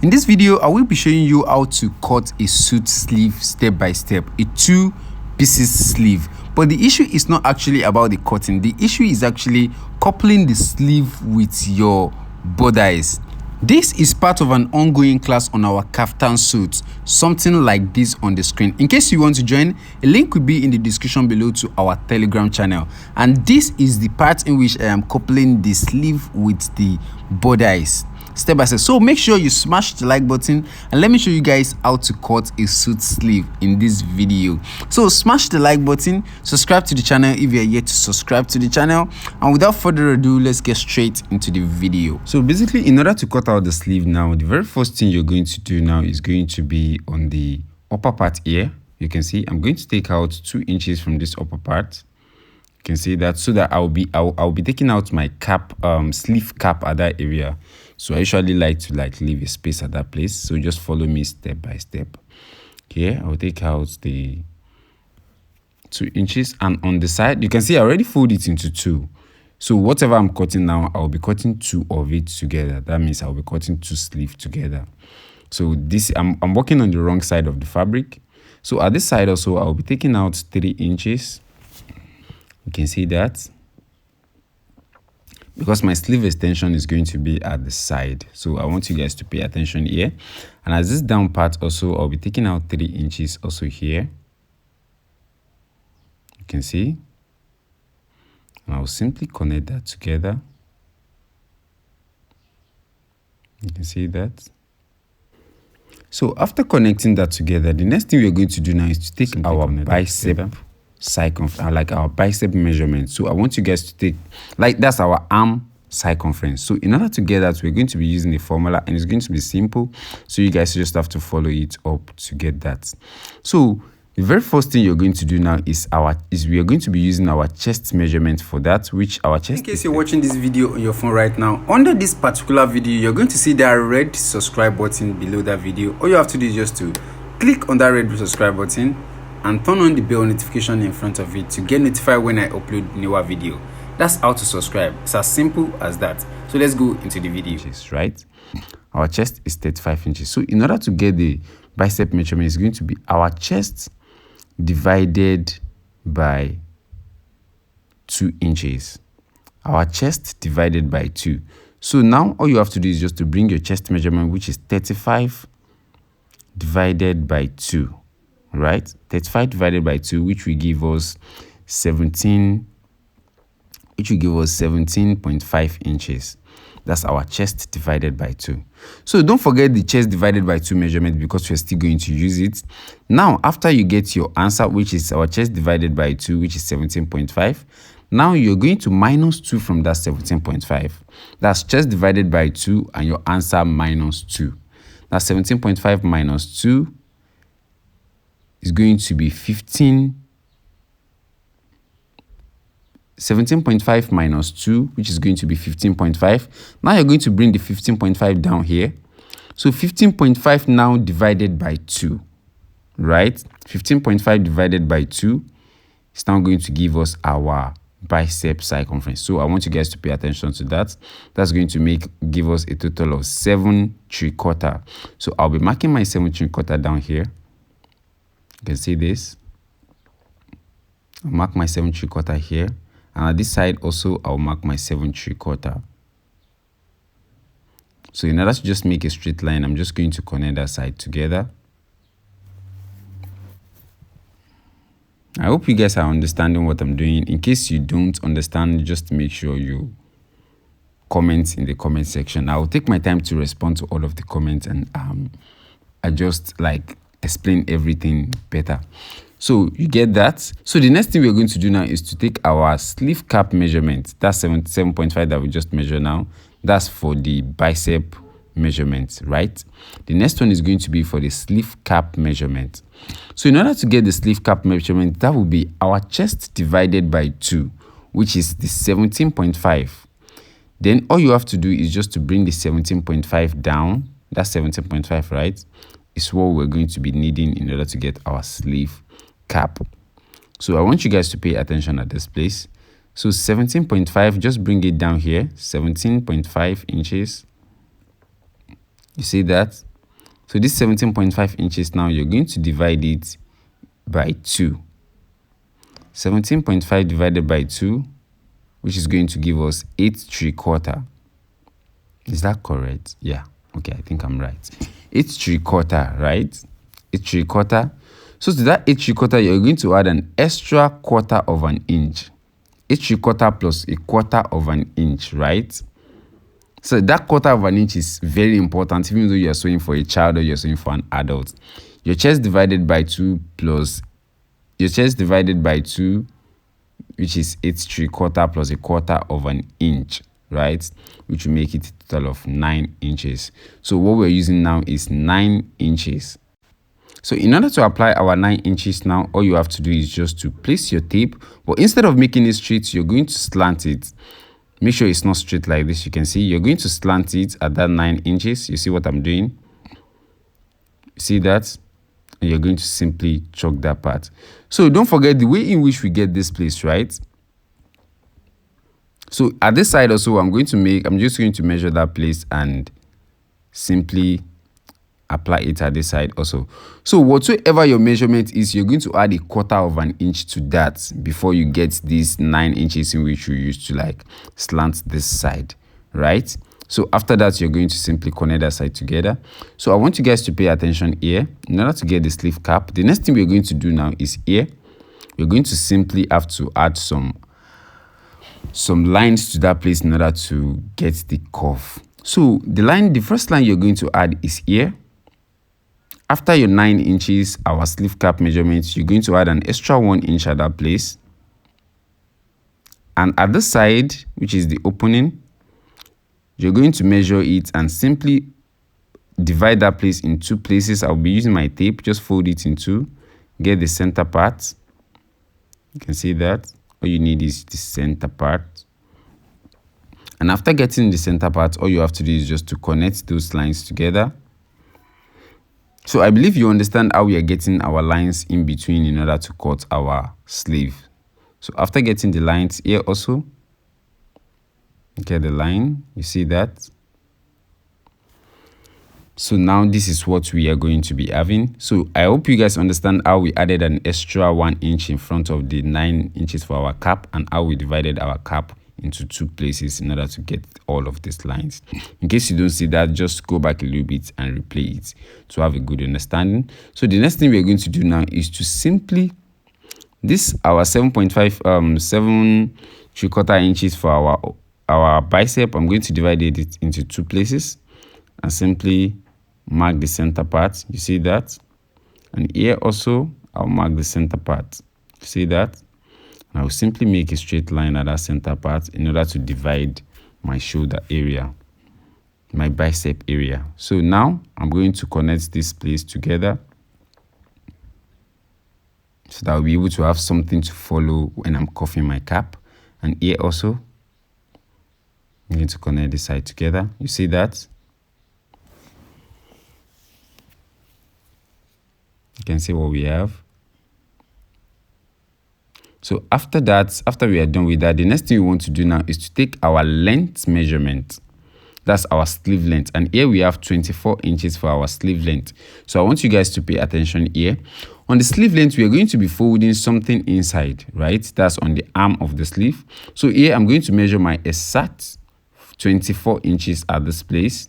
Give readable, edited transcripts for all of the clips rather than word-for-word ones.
In this video, I will be showing you how to cut a suit sleeve step by step, a 2 pieces sleeve. But the issue is not actually about the cutting. The issue is actually coupling the sleeve with your bodice. This is part of an ongoing class on our kaftan suits, something like this on the screen. In case you want to join, a link will be in the description below to our Telegram channel. And this is the part in which I am coupling the sleeve with the bodice, step by step. So make sure you smash the like button and let me show you guys how to cut a suit sleeve in this video. So smash the like button, subscribe to the channel if you are yet to subscribe to the channel, and without further ado, let's get straight into the video. So basically, in order to cut out the sleeve now, the very first thing you're going to do now is going to be on the upper part here. You can see I'm going to take out 2 inches from this upper part. You can see that, so that I'll be taking out my cap, sleeve cap at that area. So I usually like to leave a space at that place. So just follow me step by step. Here I'll take out the 2 inches, and on the side you can see I already fold it into 2. So whatever I'm cutting now, I'll be cutting 2 of it together. That means I'll be cutting 2 sleeves together. So this I'm working on the wrong side of the fabric. So at this side also I'll be taking out 3 inches. You can see that, because my sleeve extension is going to be at the side. So I want you guys to pay attention here. And as this down part also, I'll be taking out 3 inches also here. You can see. And I'll simply connect that together. You can see that. So after connecting that together, the next thing we're going to do now is to take our bicep circumference, like our bicep measurement. So I want you guys to take, like, that's our arm circumference. So in order to get that, we're going to be using a formula, and it's going to be simple. So you guys just have to follow it up to get that. So the very first thing you're going to do now is we are going to be using our chest measurement for that, which our chest. In case you're watching this video on your phone right now, under this particular video, you're going to see that red subscribe button below that video. All you have to do is just to click on that red subscribe button and turn on the bell notification in front of it to get notified when I upload newer video. That's how to subscribe. It's as simple as that. So let's go into the video. Right, our chest is 35 inches. So in order to get the bicep measurement, it's going to be our chest divided by 2 inches. Our chest divided by 2. So now all you have to do is just to bring your chest measurement, which is 35 divided by 2. Right, 35 divided by 2, which will give us 17.5 inches. That's our chest divided by 2. So don't forget the chest divided by 2 measurement, because we're still going to use it. Now, after you get your answer, which is our chest divided by 2, which is 17.5, now you're going to minus 2 from that 17.5. That's chest divided by 2 and your answer minus 2. Now 17.5 minus 2 is going to be 15. 17.5 minus 2, which is going to be 15.5. Now you're going to bring the 15.5 down here. So 15.5 now divided by 2, right? 15.5 divided by 2 is now going to give us our bicep circumference. So I want you guys to pay attention to that. That's going to give us a total of 7 3/4. So I'll be marking my 7 3/4 down here. You can see this. I'll mark my 7 3/4 here. And at this side also, I'll mark my 7 3/4. So in order to just make a straight line, I'm just going to connect that side together. I hope you guys are understanding what I'm doing. In case you don't understand, just make sure you comment in the comment section. I will take my time to respond to all of the comments, and I just explain everything better. So you get that. So the next thing we're going to do now is to take our sleeve cap measurement. That's 7.5 that we just measured now. That's for the bicep measurement, right? The next one is going to be for the sleeve cap measurement. So in order to get the sleeve cap measurement, that will be our chest divided by 2, which is the 17.5. Then all you have to do is just to bring the 17.5 down. That's 17.5, right? Is what we're going to be needing in order to get our sleeve cap. So I want you guys to pay attention at this place. So 17.5, just bring it down here, 17.5 inches. You see that? So this 17.5 inches now, you're going to divide it by 2. 17.5 divided by 2, which is going to give us 8 3/4. Is that correct? Yeah. Okay, I think I'm right. 8 3/4, right? 8 3/4. So to that 8 3/4, you're going to add an extra 1/4 of an inch. 8 3/4 plus 1/4 of an inch, right? So that 1/4 of an inch is very important, even though you're sewing for a child or you're sewing for an adult. Your chest divided by 2 plus your chest divided by 2, which is 8 3/4 plus 1/4 of an inch, right? Which will make it a total of 9 inches. So what we're using now is 9 inches. So in order to apply our 9 inches now, all you have to do is just to place your tape, but instead of making it straight, you're going to slant it. Make sure it's not straight like this. You can see you're going to slant it at that 9 inches. You see what I'm doing? See that? And you're going to simply chalk that part. So don't forget the way in which we get this place, right? So at this side also, I'm just going to measure that place and simply apply it at this side also. So whatsoever your measurement is, you're going to add 1/4 of an inch to that before you get these 9 inches in which you use to like slant this side, right? So after that, you're going to simply connect that side together. So I want you guys to pay attention here. In order to get the sleeve cap, the next thing we're going to do now is here. We're going to simply have to add some lines to that place in order to get the curve. So the first line you're going to add is here. After your 9 inches, our sleeve cap measurements, you're going to add an extra 1 inch at that place. And at the side, which is the opening, you're going to measure it and simply divide that place in 2 places. I'll be using my tape, just fold it in 2, get the center part. You can see that. All you need is the center part. And after getting the center part, all you have to do is just to connect those lines together. So I believe you understand how we are getting our lines in between in order to cut our sleeve. So after getting the lines here also, get the line, you see that? So now this is what we are going to be having. So I hope you guys understand how we added an extra 1 inch in front of the 9 inches for our cap and how we divided our cap into 2 places in order to get all of these lines. In case you don't see that, just go back a little bit and replay it to have a good understanding. So the next thing we're going to do now is to simply, our 7.5 7 3/4 inches for our bicep, I'm going to divide it into 2 places and simply mark the center part. You see that? And here also, I'll mark the center part. See that? And I'll simply make a straight line at that center part in order to divide my shoulder area, my bicep area. So now I'm going to connect this place together so that I'll be able to have something to follow when I'm cuffing my cap. And here also, I'm going to connect this side together. You see that? You can see what we have. So after that, after we are done with that, the next thing we want to do now is to take our length measurement. That's our sleeve length. And here we have 24 inches for our sleeve length. So I want you guys to pay attention here. On the sleeve length, we are going to be folding something inside, right? That's on the arm of the sleeve. So here I'm going to measure my exact 24 inches at this place.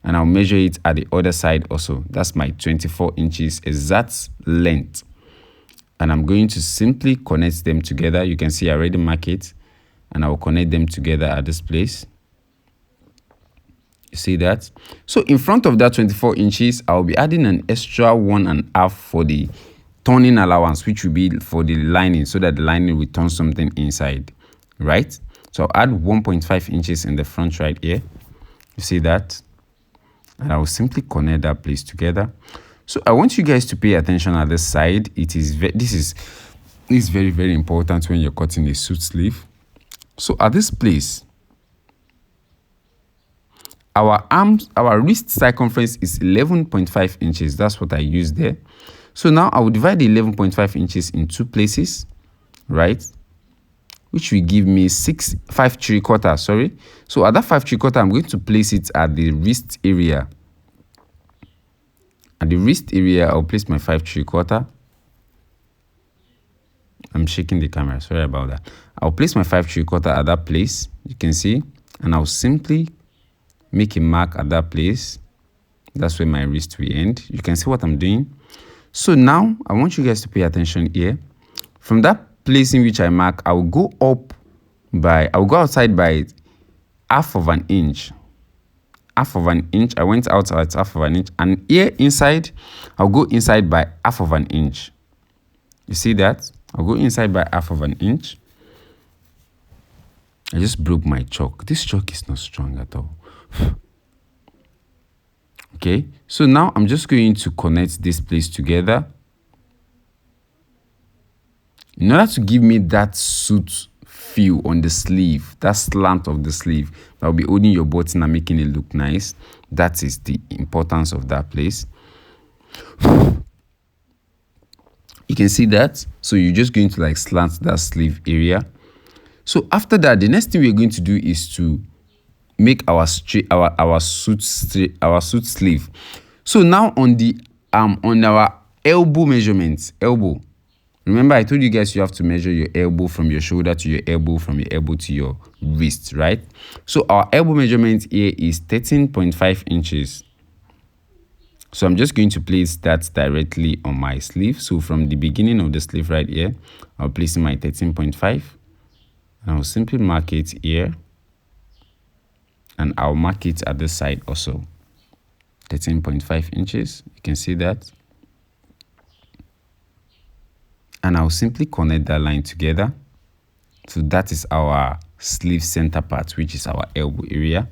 And I'll measure it at the other side also. That's my 24 inches exact length. And I'm going to simply connect them together. You can see I already mark it. And I will connect them together at this place. You see that? So in front of that 24 inches, I'll be adding an extra 1.5 for the turning allowance, which will be for the lining, so that the lining will turn something inside, right? So I'll add 1.5 inches in the front right here. You see that? And I will simply connect that place together. So I want you guys to pay attention at this side. This is very, very important when you're cutting a suit sleeve. So at this place, our wrist circumference is 11.5 inches. That's what I used there. So now I will divide the 11.5 inches in 2 places, right? Which will give me 5 3/4, sorry. So at that 5 3/4, I'm going to place it at the wrist area. At the wrist area, I'll place my 5/3. I'm shaking the camera, sorry about that. I'll place my 5/3 at that place, you can see, and I'll simply make a mark at that place. That's where my wrist will end. You can see what I'm doing. So now I want you guys to pay attention here. From that place in which I mark, I'll go outside by 1/2 inch. 1/2 inch. I went out at 1/2 inch, and here inside, I'll go inside by 1/2 inch. You see that? I'll go inside by 1/2 inch. I just broke my chalk. This chalk is not strong at all. Okay, so now I'm just going to connect this place together in order to give me that suit feel on the sleeve, that slant of the sleeve that will be holding your button and making it look nice. That is the importance of that place. You can see that. So you're just going to like slant that sleeve area. So after that, the next thing we're going to do is to make our suit sleeve. So now on our elbow measurements, remember I told you guys you have to measure your elbow from your shoulder to your elbow, from your elbow to your wrist, right? So our elbow measurement here is 13.5 inches. So I'm just going to place that directly on my sleeve. So from the beginning of the sleeve right here, I'll place my 13.5, and I'll simply mark it here. And I'll mark it at this side also. 13.5 inches. You can see that. And I'll simply connect that line together. So that is our sleeve center part, which is our elbow area.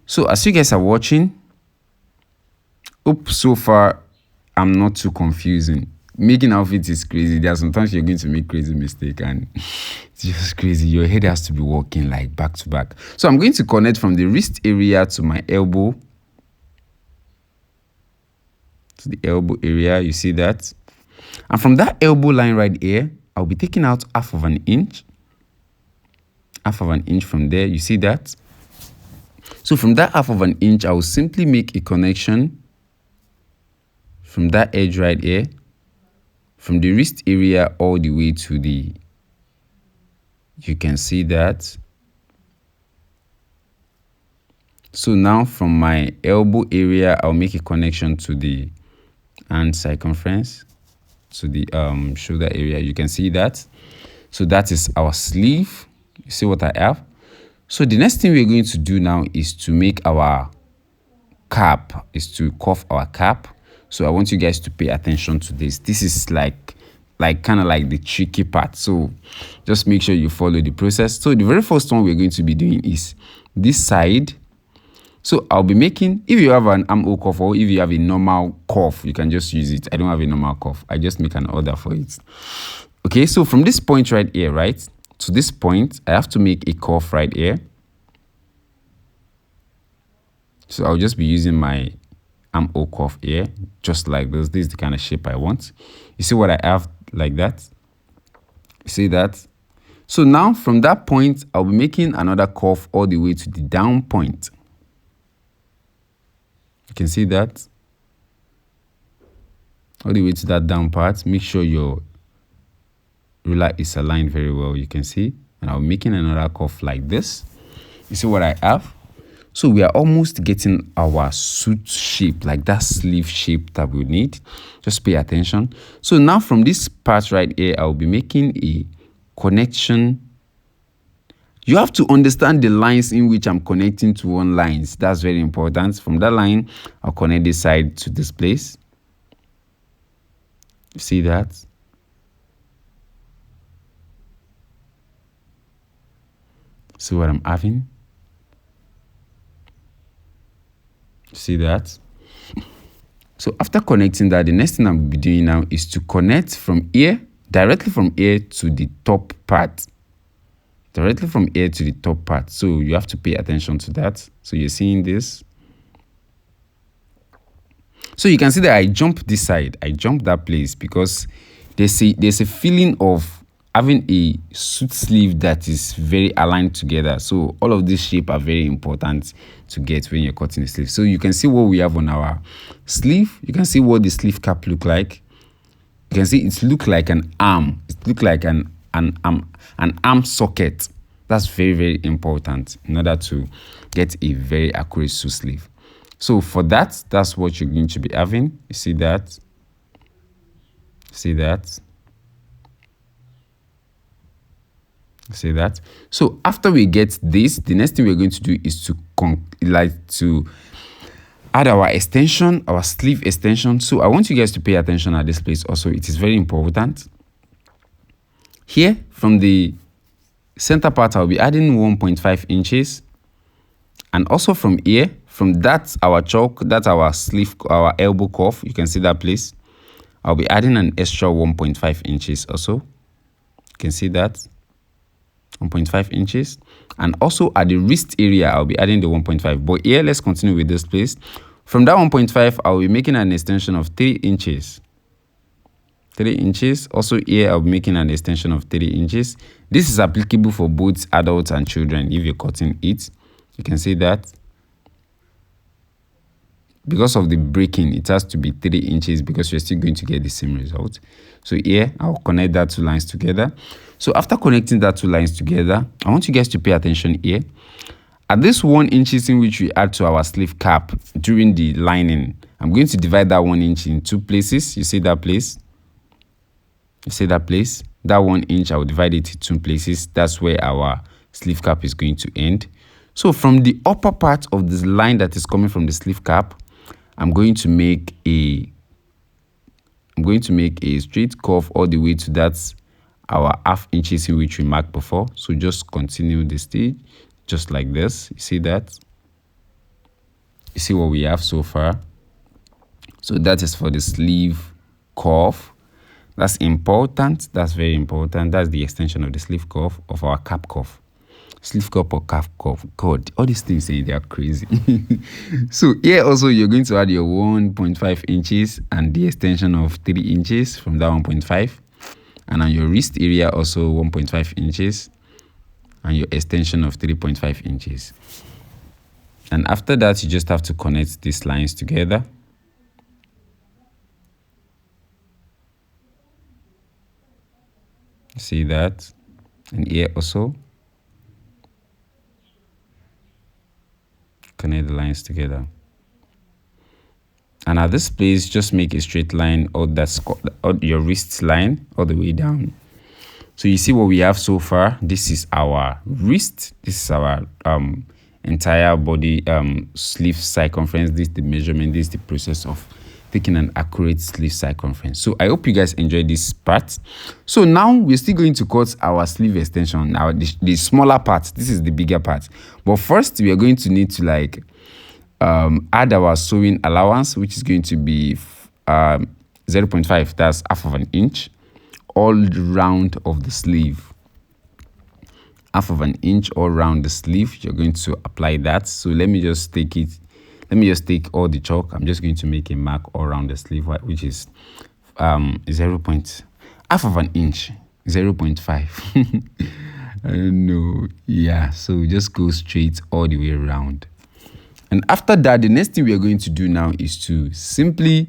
So as you guys are watching, so far I'm not too confusing. Making outfits is crazy. There are sometimes you're going to make crazy mistake, and it's just crazy. Your head has to be working like back to back. So I'm going to connect from the wrist area to my elbow. To the elbow area, you see that? And from that elbow line right here, I'll be taking out 1/2 inch. 1/2 inch from there, you see that? So from that 1/2 inch, I will simply make a connection from that edge right here, from the wrist area all the way to the, you can see that. So now from my elbow area, I'll make a connection to the hand circumference, to the shoulder area. You can see that. So that is our sleeve. You see what I have? So the next thing we're going to do now is to make our cap, is to cuff our cap. So I want you guys to pay attention to this. This is kind of like the tricky part. So just make sure you follow the process. So the very first one we're going to be doing is this side. So I'll be making, if you have an armhole cuff or if you have a normal cuff, you can just use it. I don't have a normal cuff. I just make an order for it. Okay, so from this point right here, right, to this point, I have to make a cuff right here. So I'll just be using my armhole cuff here, just like this. This is the kind of shape I want. You see what I have like that? You see that? So now from that point, I'll be making another cuff all the way to the down point. You can see that? All the way to that down part. Make sure your ruler is aligned very well. You can see. And I'll be making another cuff like this. You see what I have? So we are almost getting our suit shape, like that sleeve shape that we need. Just pay attention. So now from this part right here, I'll be making a connection. You have to understand the lines in which I'm connecting to one lines. That's very important. From that line, I'll connect this side to this place. You see that? See what I'm having? See that? So after connecting that, the next thing I'll be doing now is to connect from here, directly from here to the top part. Directly from here to the top part. So you have to pay attention to that. So you're seeing this. So you can see that I jump this side. I jump that place because there's a feeling of having a suit sleeve that is very aligned together. So all of these shape are very important to get when you're cutting the sleeve. So you can see what we have on our sleeve. You can see what the sleeve cap look like. You can see it look like an arm. It look like an arm socket. That's very, very important in order to get a very accurate suit sleeve. So for that, that's what you're going to be having. You see that? See that? See that? So after we get this, the next thing we're going to do is to add our extension, our sleeve extension. So I want you guys to pay attention at this place also. It is very important. Here from the center part, I'll be adding 1.5 inches. And also from here, from that our chalk, that's our sleeve, our elbow cuff, you can see that place. I'll be adding an extra 1.5 inches also. You can see that. 1.5 inches. And also at the wrist area, I'll be adding the 1.5. But here, let's continue with this place. From that 1.5, I'll be making an extension of 3 inches. 3 inches. Also here, I'll be making an extension of 3 inches. This is applicable for both adults and children if you're cutting it. You can see that. Because of the breaking, it has to be 3 inches because you're still going to get the same result. So here, I'll connect that two lines together. So after connecting that two lines together, I want you guys to pay attention here. At this 1 inch in which we add to our sleeve cap during the lining, I'm going to divide that 1 inch in two places. You see that place? You see that place? That 1 inch, I will divide it in two places. That's where our sleeve cap is going to end. So from the upper part of this line that is coming from the sleeve cap, I'm going to make a straight curve all the way to that our half inches in which we marked before. So just continue the stage just like this. You see that? You see what we have so far? So that is for the sleeve curve. That's important. That's very important. That's the extension of the sleeve curve of our cap cuff. Sleeve cuff or calf cuff. God, all these things they are crazy. So here also you're going to add your 1.5 inches and the extension of 3 inches from that 1.5, and on your wrist area also 1.5 inches and your extension of 3.5 inches. And after that, you just have to connect these lines together. See that? And here also connect the lines together. And at this place, just make a straight line or your wrist line all the way down. So you see what we have so far. This is our wrist. This is our entire body sleeve circumference. This is the measurement. This is the process of taking an accurate sleeve circumference. So I hope you guys enjoyed this part. So now we're still going to cut our sleeve extension. Now the smaller part. This is the bigger part. But first we are going to need to add our sewing allowance, which is going to be 0.5. That's half of an inch all round of the sleeve. Half of an inch all round the sleeve. You're going to apply that. So let me just take all the chalk. I'm just going to make a mark all around the sleeve, which is half of an inch, 0.5. I don't know. Yeah, so just go straight all the way around. And after that, the next thing we are going to do now is to simply,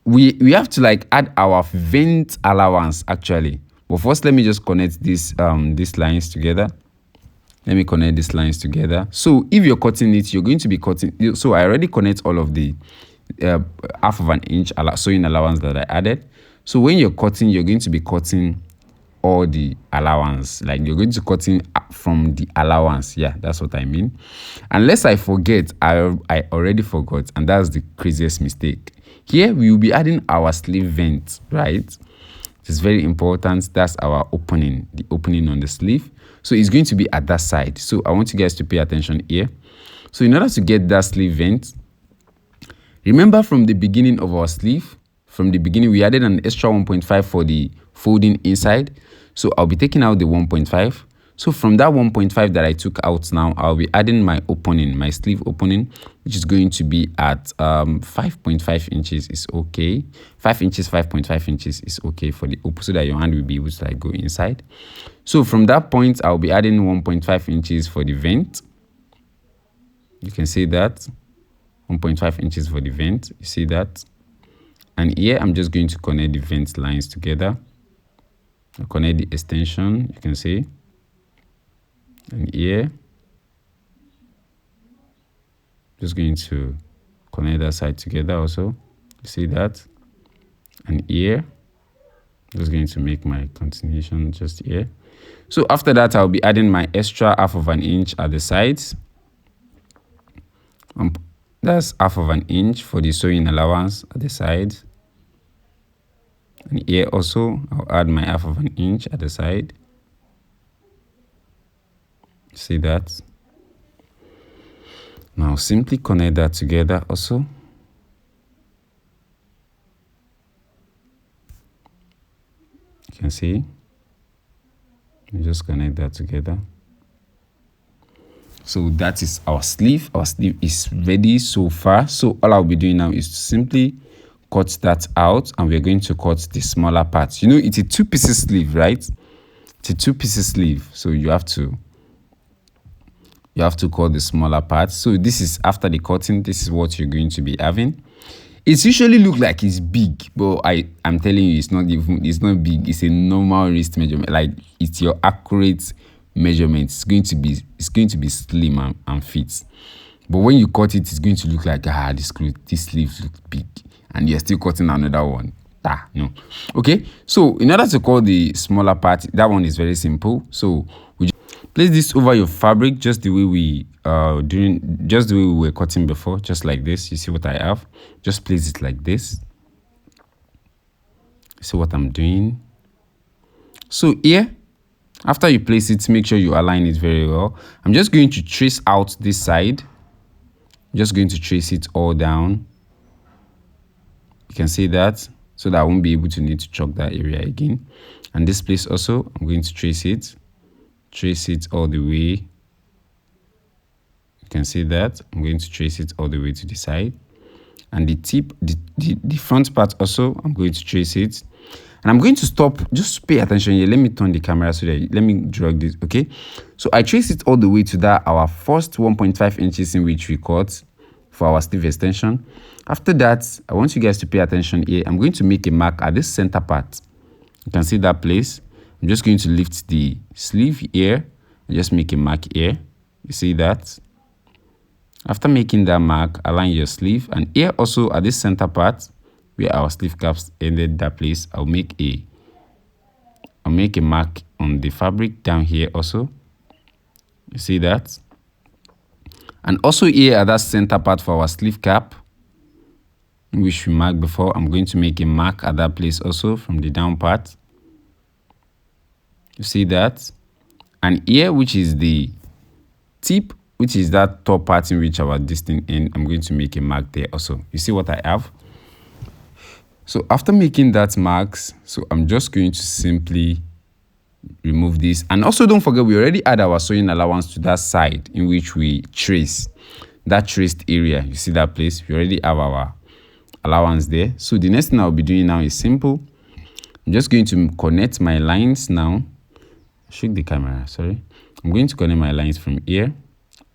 we have to add our vent allowance actually. But first, let me just connect these lines together. Let me connect these lines together. So if you're cutting it, you're going to be cutting. So I already connect all of the half of an inch sewing allowance that I added. So when you're cutting, you're going to be cutting all the allowance. You're going to cutting from the allowance. Yeah, that's what I mean. Unless I forget, I already forgot. And that's the craziest mistake. Here, we will be adding our sleeve vent, right? It's very important. That's our opening, the opening on the sleeve. So it's going to be at that side. So I want you guys to pay attention here. So in order to get that sleeve vent, remember from the beginning of our sleeve, from the beginning, we added an extra 1.5 for the folding inside. So I'll be taking out the 1.5. So from that 1.5 that I took out now, I'll be adding my opening, my sleeve opening, which is going to be at 5.5 inches is okay. 5 inches, 5.5 inches is okay for the open, so that your hand will be able to like go inside. So from that point, I'll be adding 1.5 inches for the vent. You can see that 1.5 inches for the vent. You see that? And here I'm just going to connect the vent lines together. I'll connect the extension, you can see. And here, just going to connect that side together also. You see that? And here, just going to make my continuation just here. So after that, I'll be adding my extra 1/2 inch at the sides. That's 1/2 inch for the sewing allowance at the sides. And here also, I'll add my 1/2 inch at the side. See that? Now simply connect that together also. You can see. You just connect that together. So that is our sleeve. Our sleeve is ready so far. So all I'll be doing now is to simply cut that out, and we're going to cut the smaller parts. You know, it's a 2-piece sleeve, right? It's a 2-piece sleeve. So you have to cut the smaller parts. So this is after the cutting, this is what you're going to be having. It usually look like it's big, but I'm telling you, it's not big. It's a normal wrist measurement. Like, it's your accurate measurement. It's going to be slim and fit. But when you cut it, it's going to look like this sleeve looks big, and you're still cutting another one. No. Okay, so in order to cut the smaller part, that one is very simple. So we just place this over your fabric just the way we were cutting before, just like this. You see what I have? Just place it like this. See what I'm doing? So here, after you place it, make sure you align it very well. I'm just going to trace out this side. I'm just going to trace it all down. You can see that, so that I won't be able to need to chalk that area again. And this place also, I'm going to trace it all the way. You can see that I'm going to trace it all the way to the side. And the tip, the front part also, I'm going to trace it. And I'm going to stop. Just pay attention here. Let me turn the camera so that, let me drag this, okay? So I trace it all the way to that, our first 1.5 inches in which we cut for our sleeve extension. After that, I want you guys to pay attention here. I'm going to make a mark at this center part. You can see that place. I'm just going to lift the sleeve here and just make a mark here. You see that? After making that mark, align your sleeve, and here also at this center part where our sleeve caps ended, that place, I'll make a mark on the fabric down here also. You see that? And also here at that center part for our sleeve cap, which we marked before, I'm going to make a mark at that place also from the down part. You see that? And here, which is the tip, which is that top part in which our distance end, I'm going to make a mark there also. You see what I have? So after making that marks, so I'm just going to simply remove this. And also don't forget, we already add our sewing allowance to that side in which we trace. That traced area, you see that place? We already have our allowance there. So the next thing I'll be doing now is simple. I'm just going to connect my lines now. Shake the camera, sorry. I'm going to connect my lines from here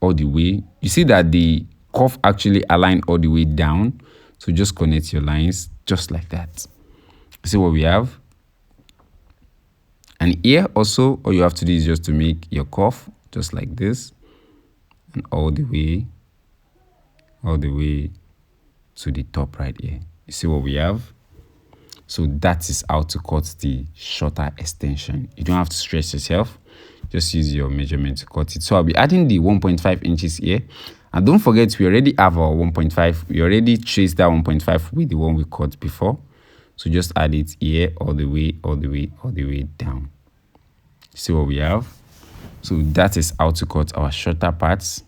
all the way. You see that the cuff actually aligned all the way down. So just connect your lines just like that. See what we have? And here also, all you have to do is just to make your cuff just like this, and all the way to the top right here. You see what we have? So that is how to cut the shorter extension. You don't have to stress yourself. Just use your measurement to cut it. So I'll be adding the 1.5 inches here. And don't forget, we already have our 1.5. We already traced that 1.5 with the one we cut before. So just add it here all the way down. See what we have? So that is how to cut our shorter parts.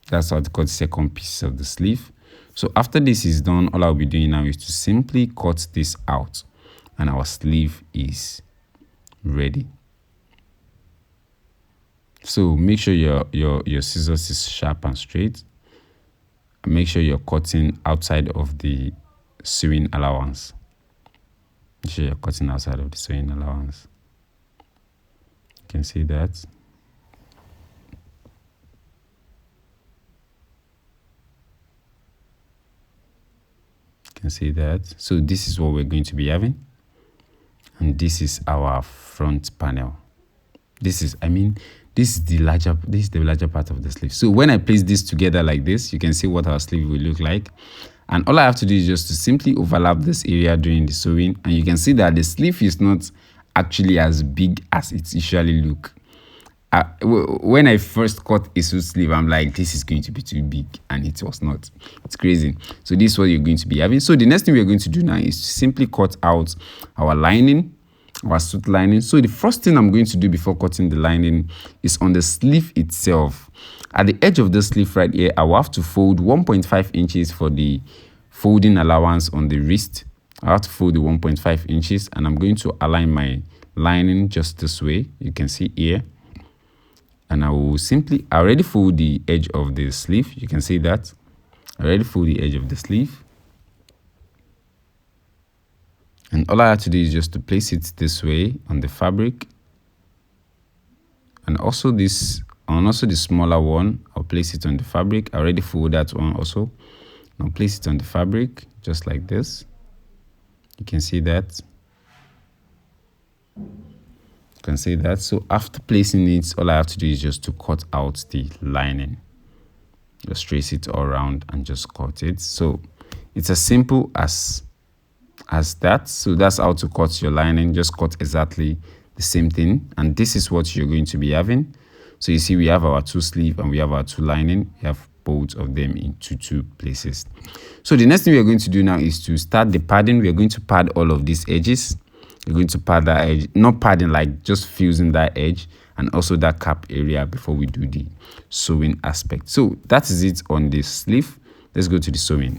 That's how to cut the second piece of the sleeve. So after this is done, all I'll be doing now is to simply cut this out, and our sleeve is ready. So make sure your scissors is sharp and straight. And make sure you're cutting outside of the sewing allowance. Make sure you're cutting outside of the sewing allowance. You can see that. You can see that. So this is what we're going to be having. And this is our front panel. This is the larger part of the sleeve. So when I place this together like this, you can see what our sleeve will look like. And all I have to do is just to simply overlap this area during the sewing, and you can see that the sleeve is not actually as big as it usually look. When I first cut a suit sleeve, I'm like, this is going to be too big, and it was not. It's crazy. So this is what you're going to be having. So the next thing we're going to do now is to simply cut out our lining, our suit lining. So the first thing I'm going to do before cutting the lining is on the sleeve itself. At the edge of the sleeve right here, I will have to fold 1.5 inches for the folding allowance on the wrist. I have to fold the 1.5 inches, and I'm going to align my lining just this way. You can see here. And I will simply, I already fold the edge of the sleeve. You can see that. I already fold the edge of the sleeve. And all I have to do is just to place it this way on the fabric. And also this, and also the smaller one, I'll place it on the fabric. I already fold that one also. I'll place it on the fabric just like this. You can see that. You can see that. So after placing it, all I have to do is just to cut out the lining. Just trace it all around and just cut it. So it's as simple as that. So that's how to cut your lining. Just cut exactly the same thing, and this is what you're going to be having. So you see, we have our two sleeve and we have our two lining. We have both of them in two places. So the next thing we're going to do now is to start the padding. We're going to pad all of these edges. We're going to pad that edge, not padding, like just fusing that edge and also that cap area before we do the sewing aspect. So that is it on the sleeve. Let's go to the sewing.